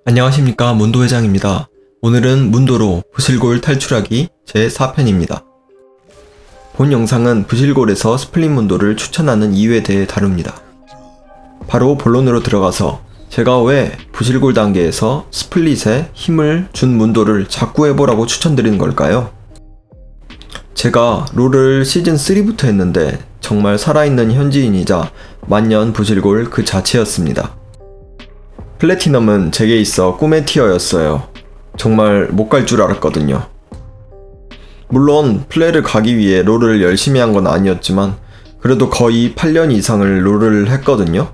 안녕하십니까, 문도회장입니다. 오늘은 문도로 부실골 탈출하기 제4편입니다. 본 영상은 부실골에서 스플릿 문도를 추천하는 이유에 대해 다룹니다. 바로 본론으로 들어가서 제가 왜 부실골 단계에서 스플릿에 힘을 준 문도를 자꾸 해보라고 추천드리는 걸까요? 제가 롤을 시즌3부터 했는데 정말 살아있는 현지인이자 만년 부실골 그 자체였습니다. 플래티넘은 제게 있어 꿈의 티어였어요. 정말 못 갈 줄 알았거든요. 물론 플레이를 가기 위해 롤을 열심히 한 건 아니었지만 그래도 거의 8년 이상을 롤을 했거든요.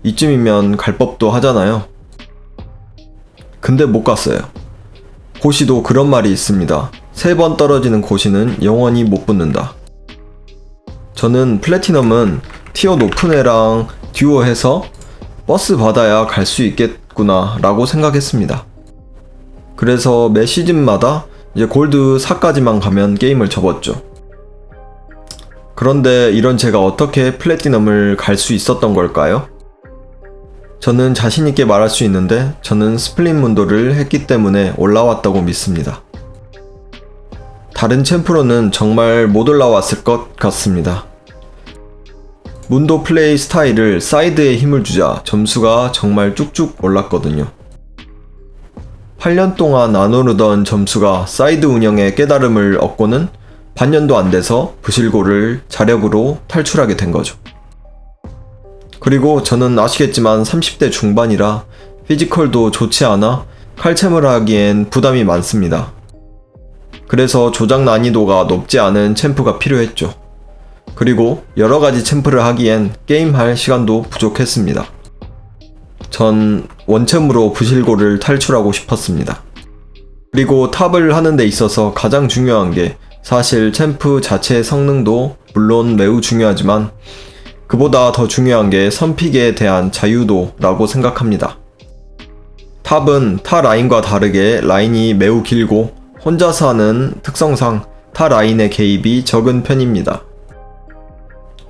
이쯤이면 갈 법도 하잖아요. 근데 못 갔어요. 고시도 그런 말이 있습니다. 3번 떨어지는 고시는 영원히 못 붙는다. 저는 플래티넘은 티어 높은 애랑 듀오 해서 버스 받아야 갈 수 있겠구나 라고 생각했습니다. 그래서 매 시즌마다 이제 골드 4까지만 가면 게임을 접었죠. 그런데 이런 제가 어떻게 플래티넘을 갈 수 있었던 걸까요? 저는 자신있게 말할 수 있는데 저는 스플릿 문도를 했기 때문에 올라왔다고 믿습니다. 다른 챔프로는 정말 못 올라왔을 것 같습니다. 문도 플레이 스타일을 사이드에 힘을 주자 점수가 정말 쭉쭉 올랐거든요. 8년 동안 안 오르던 점수가 사이드 운영에 깨달음을 얻고는 반년도 안 돼서 부실골을 자력으로 탈출하게 된 거죠. 그리고 저는 아시겠지만 30대 중반이라 피지컬도 좋지 않아 칼챔을 하기엔 부담이 많습니다. 그래서 조작 난이도가 높지 않은 챔프가 필요했죠. 그리고 여러가지 챔프를 하기엔 게임할 시간도 부족했습니다. 전 원챔으로 부실골을 탈출하고 싶었습니다. 그리고 탑을 하는 데 있어서 가장 중요한 게 사실 챔프 자체의 성능도 물론 매우 중요하지만 그보다 더 중요한 게 선픽에 대한 자유도라고 생각합니다. 탑은 타 라인과 다르게 라인이 매우 길고 혼자서 하는 특성상 타 라인의 개입이 적은 편입니다.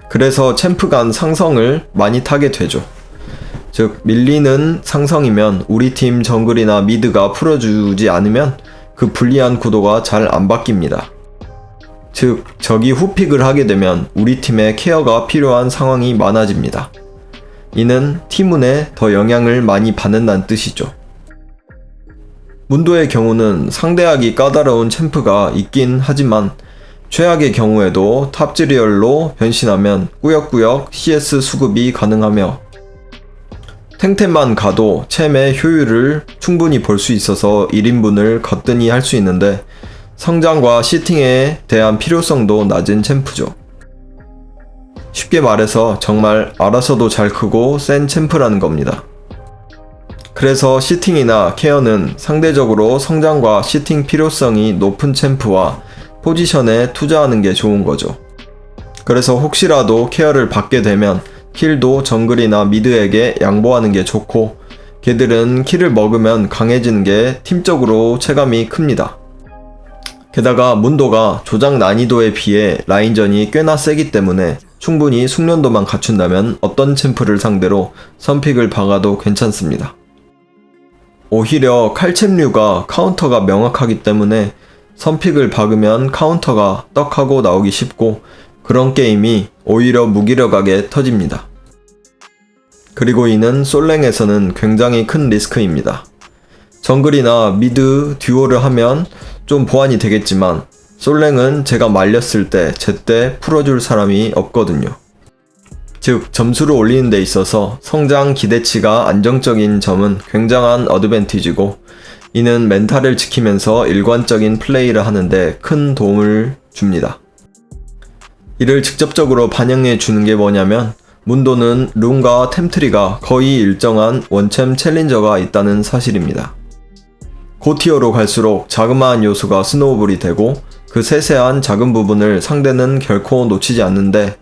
그래서 챔프 간 상성을 많이 타게 되죠. 즉 밀리는 상성이면 우리 팀 정글이나 미드가 풀어주지 않으면 그 불리한 구도가 잘 안 바뀝니다. 즉 적이 후픽을 하게 되면 우리 팀의 케어가 필요한 상황이 많아집니다. 이는 팀운에 더 영향을 많이 받는다는 뜻이죠. 문도의 경우는 상대하기 까다로운 챔프가 있긴 하지만 최악의 경우에도 탑즈리얼로 변신하면 꾸역꾸역 CS 수급이 가능하며 탱템만 가도 챔의 효율을 충분히 볼 수 있어서 1인분을 거뜬히 할 수 있는데 성장과 시팅에 대한 필요성도 낮은 챔프죠. 쉽게 말해서 정말 알아서도 잘 크고 센 챔프라는 겁니다. 그래서 시팅이나 케어는 상대적으로 성장과 시팅 필요성이 높은 챔프와 포지션에 투자하는 게 좋은 거죠. 그래서 혹시라도 케어를 받게 되면 킬도 정글이나 미드에게 양보하는 게 좋고 걔들은 킬을 먹으면 강해지는 게 팀적으로 체감이 큽니다. 게다가 문도가 조작 난이도에 비해 라인전이 꽤나 세기 때문에 충분히 숙련도만 갖춘다면 어떤 챔프를 상대로 선픽을 박아도 괜찮습니다. 오히려 칼챔류가 카운터가 명확하기 때문에 선픽을 박으면 카운터가 떡하고 나오기 쉽고 그런 게임이 오히려 무기력하게 터집니다. 그리고 이는 솔랭에서는 굉장히 큰 리스크입니다. 정글이나 미드 듀오를 하면 좀 보완이 되겠지만 솔랭은 제가 말렸을 때 제때 풀어줄 사람이 없거든요. 즉 점수를 올리는 데 있어서 성장 기대치가 안정적인 점은 굉장한 어드밴티지고 이는 멘탈을 지키면서 일관적인 플레이를 하는데 큰 도움을 줍니다. 이를 직접적으로 반영해 주는 게 뭐냐면 문도는 룬과 템트리가 거의 일정한 원챔 챌린저가 있다는 사실입니다. 고티어로 갈수록 자그마한 요소가 스노우볼이 되고 그 세세한 작은 부분을 상대는 결코 놓치지 않는데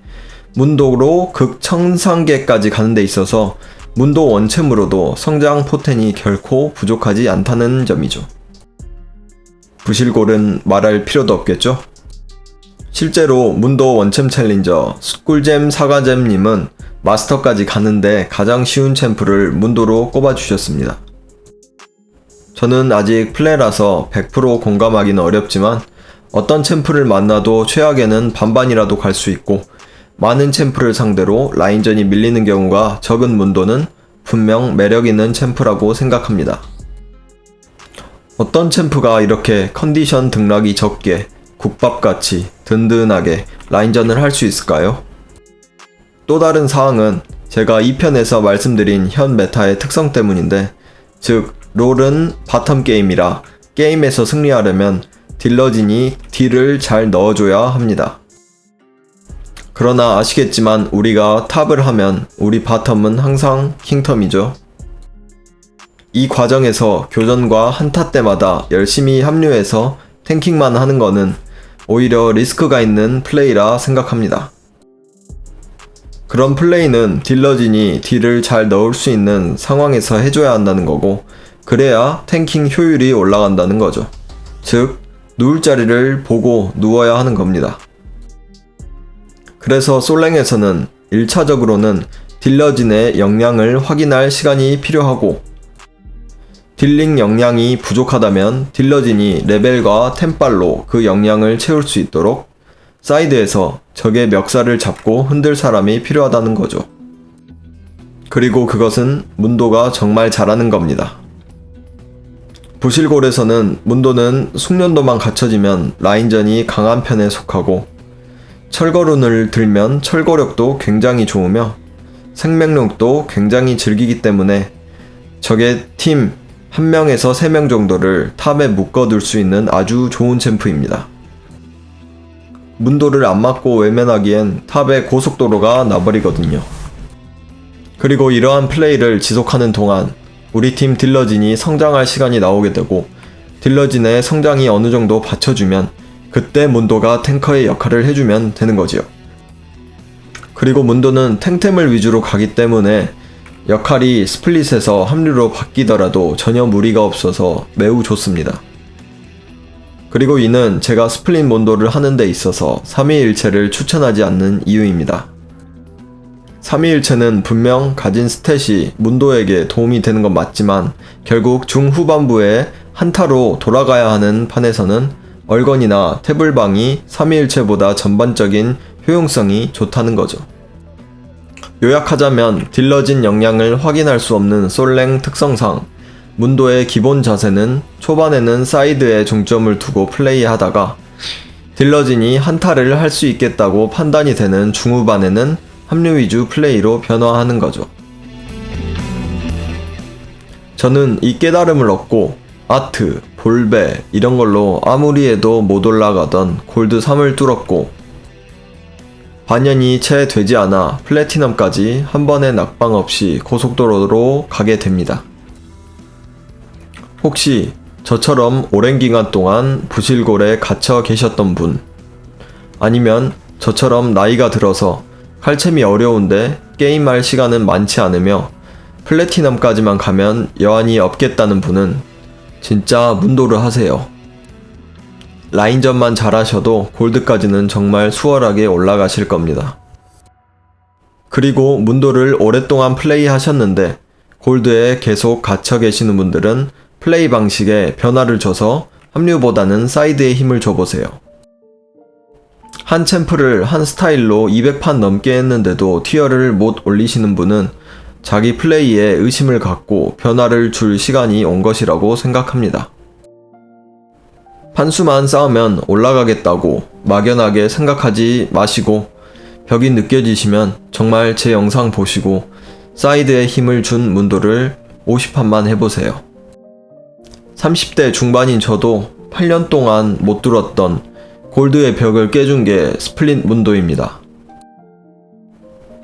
문도로 극청상계까지 가는 데 있어서 문도 원챔으로도 성장 포텐이 결코 부족하지 않다는 점이죠. 부실골은 말할 필요도 없겠죠? 실제로 문도 원챔 챌린저 꿀잼 사과잼님은 마스터까지 가는데 가장 쉬운 챔프를 문도로 꼽아주셨습니다. 저는 아직 플레라서 100% 공감하기는 어렵지만 어떤 챔프를 만나도 최악에는 반반이라도 갈 수 있고 많은 챔프를 상대로 라인전이 밀리는 경우가 적은 문도는 분명 매력있는 챔프라고 생각합니다. 어떤 챔프가 이렇게 컨디션 등락이 적게 국밥같이 든든하게 라인전을 할 수 있을까요? 또 다른 사항은 제가 2편에서 말씀드린 현 메타의 특성 때문인데, 즉 롤은 바텀 게임이라 게임에서 승리하려면 딜러진이 딜을 잘 넣어줘야 합니다. 그러나 아시겠지만 우리가 탑을 하면 우리 바텀은 항상 킹텀이죠. 이 과정에서 교전과 한타 때마다 열심히 합류해서 탱킹만 하는 거는 오히려 리스크가 있는 플레이라 생각합니다. 그런 플레이는 딜러진이 딜을 잘 넣을 수 있는 상황에서 해줘야 한다는 거고, 그래야 탱킹 효율이 올라간다는 거죠. 즉, 누울 자리를 보고 누워야 하는 겁니다. 그래서 솔랭에서는 1차적으로는 딜러진의 역량을 확인할 시간이 필요하고, 딜링 역량이 부족하다면 딜러진이 레벨과 템빨로 그 역량을 채울 수 있도록 사이드에서 적의 멱살을 잡고 흔들 사람이 필요하다는 거죠. 그리고 그것은 문도가 정말 잘하는 겁니다. 부실골에서는 문도는 숙련도만 갖춰지면 라인전이 강한 편에 속하고, 철거룬을 들면 철거력도 굉장히 좋으며 생명력도 굉장히 즐기기 때문에 적의 팀 1명에서 3명 정도를 탑에 묶어둘 수 있는 아주 좋은 챔프입니다. 문도를 안 맞고 외면하기엔 탑에 고속도로가 나버리거든요. 그리고 이러한 플레이를 지속하는 동안 우리 팀 딜러진이 성장할 시간이 나오게 되고, 딜러진의 성장이 어느 정도 받쳐주면 그때 문도가 탱커의 역할을 해주면 되는 거지요. 그리고 문도는 탱템을 위주로 가기 때문에 역할이 스플릿에서 합류로 바뀌더라도 전혀 무리가 없어서 매우 좋습니다. 그리고 이는 제가 스플릿 문도를 하는 데 있어서 3위일체를 추천하지 않는 이유입니다. 3위일체는 분명 가진 스탯이 문도에게 도움이 되는 건 맞지만 결국 중후반부에 한타로 돌아가야 하는 판에서는 얼건이나 태블방이 3위일체보다 전반적인 효용성이 좋다는 거죠. 요약하자면 딜러진 역량을 확인할 수 없는 솔랭 특성상 문도의 기본 자세는 초반에는 사이드에 중점을 두고 플레이하다가 딜러진이 한타를 할 수 있겠다고 판단이 되는 중후반에는 합류 위주 플레이로 변화하는 거죠. 저는 이 깨달음을 얻고 아트, 볼베 이런 걸로 아무리 해도 못 올라가던 골드 3을 뚫었고, 반년이 채 되지 않아 플래티넘까지 한 번의 낙방 없이 고속도로로 가게 됩니다. 혹시 저처럼 오랜 기간 동안 부실골에 갇혀 계셨던 분, 아니면 저처럼 나이가 들어서 칼챔이 어려운데 게임할 시간은 많지 않으며 플래티넘까지만 가면 여한이 없겠다는 분은 진짜 문도를 하세요. 라인전만 잘하셔도 골드까지는 정말 수월하게 올라가실 겁니다. 그리고 문도를 오랫동안 플레이 하셨는데 골드에 계속 갇혀 계시는 분들은 플레이 방식에 변화를 줘서 합류보다는 사이드에 힘을 줘보세요. 한 챔프를 한 스타일로 200판 넘게 했는데도 티어를 못 올리시는 분은 자기 플레이에 의심을 갖고 변화를 줄 시간이 온 것이라고 생각합니다. 판수만 쌓으면 올라가겠다고 막연하게 생각하지 마시고, 벽이 느껴지시면 정말 제 영상 보시고 사이드에 힘을 준 문도를 50판만 해보세요. 30대 중반인 저도 8년 동안 못 뚫었던 골드의 벽을 깨준 게 스플릿 문도입니다.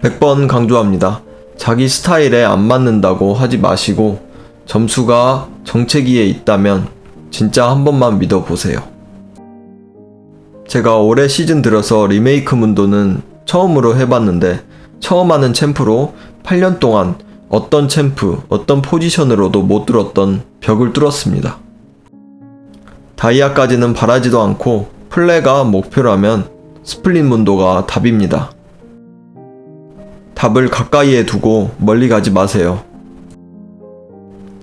100번 강조합니다. 자기 스타일에 안 맞는다고 하지 마시고 점수가 정체기에 있다면 진짜 한 번만 믿어보세요. 제가 올해 시즌 들어서 리메이크 문도는 처음으로 해봤는데 처음 하는 챔프로 8년 동안 어떤 챔프, 어떤 포지션으로도 못 뚫었던 벽을 뚫었습니다. 다이아까지는 바라지도 않고 플레가 목표라면 스플릿 문도가 답입니다. 답을 가까이에 두고 멀리 가지 마세요.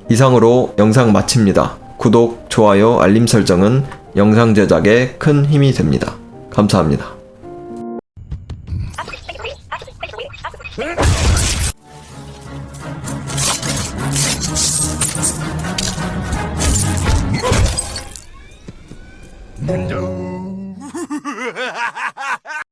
이상으로 영상 마칩니다. 구독, 좋아요, 알림 설정은 영상 제작에 큰 힘이 됩니다. 감사합니다. No.